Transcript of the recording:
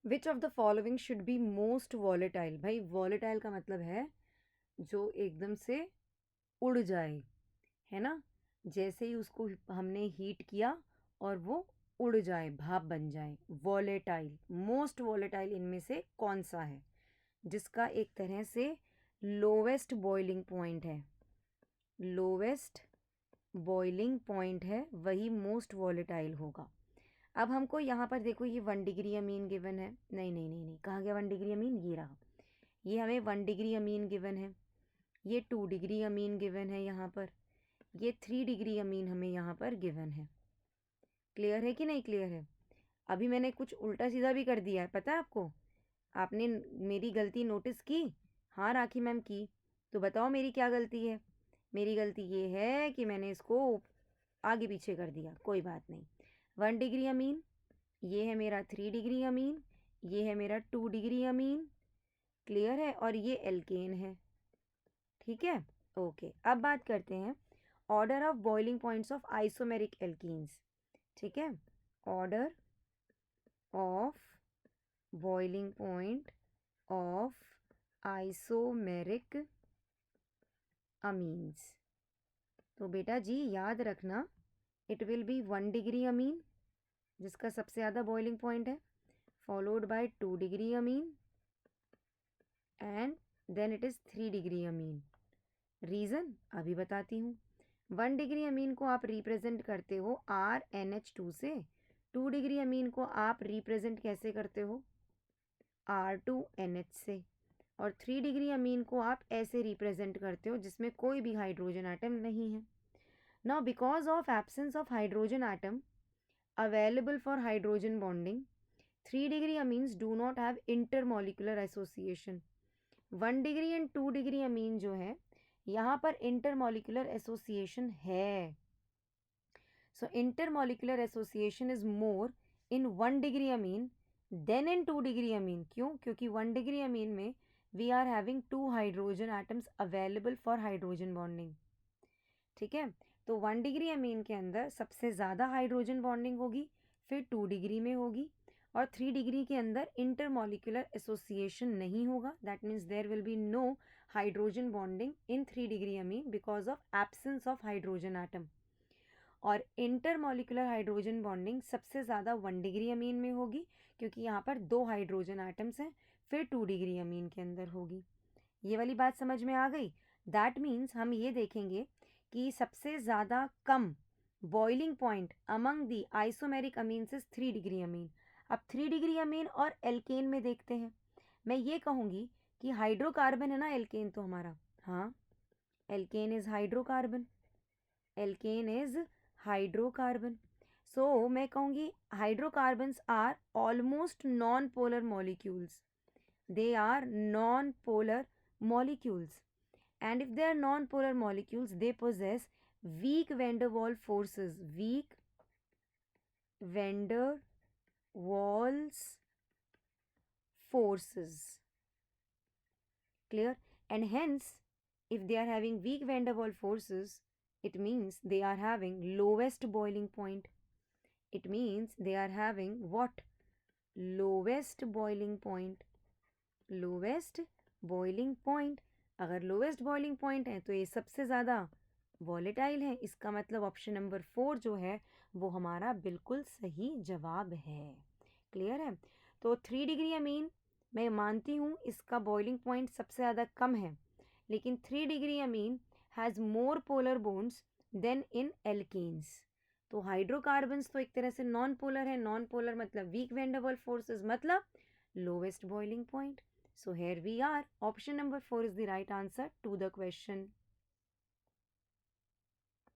Which of the following should be most volatile. भाई volatile का मतलब है जो एकदम से उड़ जाए, है ना, जैसे ही उसको हमने हीट किया और वो उड़ जाए, भाप बन जाए, वॉलेटाइल। मोस्ट वॉलेटाइल इनमें से कौन सा है जिसका एक तरह से लोवेस्ट बॉइलिंग पॉइंट है, लोवेस्ट बॉइलिंग पॉइंट है, वही मोस्ट वॉलेटाइल होगा। अब हमको यहाँ पर देखो ये 1 डिग्री अमीन गिवन है, नहीं नहीं नहीं नहीं, कहाँ गया 1 डिग्री अमीन, ये रहा। ये हमें 1 डिग्री अमीन गिवन है, ये 2 डिग्री अमीन गिवन है यहाँ पर, ये 3 डिग्री अमीन हमें यहाँ पर गिवन है। क्लियर है कि नहीं क्लियर है? अभी मैंने कुछ उल्टा सीधा भी कर दिया है, पता है आपको? आपने मेरी गलती नोटिस की? हाँ राखी मैम की। तो बताओ मेरी क्या गलती है? मेरी गलती ये है कि मैंने इसको आगे पीछे कर दिया, कोई बात नहीं। 1 डिग्री अमीन, ये है मेरा 3 डिग्री अमीन, ये है मेरा 2 डिग्री अमीन। क्लियर है? और ये एल्केन है। ठीक है, ओके। अब बात करते हैं order of boiling points of isomeric alkenes. ठीक है, order of boiling point of isomeric amines. तो बेटा जी याद रखना, it will be 1 degree amine जिसका सबसे ज़्यादा बॉइलिंग पॉइंट है, followed by 2 degree amine and then it is 3 degree amine. Reason अभी बताती हूँ। 1 डिग्री अमीन को आप रिप्रेजेंट करते हो RnH2 से, 2 डिग्री अमीन को आप रिप्रेजेंट कैसे करते हो R2NH से, और 3 डिग्री अमीन को आप ऐसे रिप्रेजेंट करते हो जिसमें कोई भी हाइड्रोजन आटम नहीं है। Now because of absence of hydrogen atom available for hydrogen bonding, 3 degree amines do not have intermolecular association. 1 degree and 2 degree amine जो है यहाँ पर इंटरमोलिकुलर एसोसिएशन है। So intermolecular association is more in 1 degree amine than in 2 degree amine. क्यों? क्योंकि 1 degree अमीन में we are having 2 hydrogen atoms available for hydrogen bonding. ठीक है, तो 1 डिग्री अमीन के अंदर सबसे ज़्यादा हाइड्रोजन बॉन्डिंग होगी, फिर 2 डिग्री में होगी, और 3 डिग्री के अंदर इंटरमोलिकुलर एसोसिएशन नहीं होगा। That means there will be no hydrogen bonding in 3 degree amine because of absence of hydrogen atom. और इंटरमोलिकुलर हाइड्रोजन बॉन्डिंग सबसे ज़्यादा 1 डिग्री अमीन में होगी क्योंकि यहाँ पर 2 हाइड्रोजन आटम्स हैं, फिर 2 डिग्री अमीन के अंदर होगी। ये वाली बात समझ में आ गई? दैट मीन्स हम ये देखेंगे कि सबसे ज़्यादा कम boiling point among the isomeric amines is 3 degree amine. अब 3 डिग्री अमीन और एल्केन में देखते हैं। मैं ये कहूँगी कि हाइड्रोकार्बन है ना एल्केन तो हमारा, हाँ alkane is hydrocarbon, alkane is hydrocarbon. So मैं कहूँगी hydrocarbons are almost non polar molecules, they are non-polar molecules, and if they are non-polar molecules they possess weak van der Waals forces, weak van der Waals forces. Clear? And hence if they are having weak van der Waals forces, it means they are having lowest boiling point. It means they are having what? Lowest boiling point. Lowest boiling point. अगर lowest boiling point है तो ये सबसे ज़्यादा volatile है। इसका मतलब option number 4 जो है वो हमारा बिल्कुल सही जवाब है। क्लियर है? तो 3 डिग्री अमीन मैं मानती हूँ इसका बॉइलिंग पॉइंट सबसे ज़्यादा कम है, लेकिन 3 degree amine has more polar bonds than in alkanes. तो हाइड्रोकार्बन्स तो एक तरह से नॉन पोलर है, नॉन पोलर मतलब weak van der Waals forces मतलब lowest boiling point. So here we are. Option number 4 is the right answer to the question.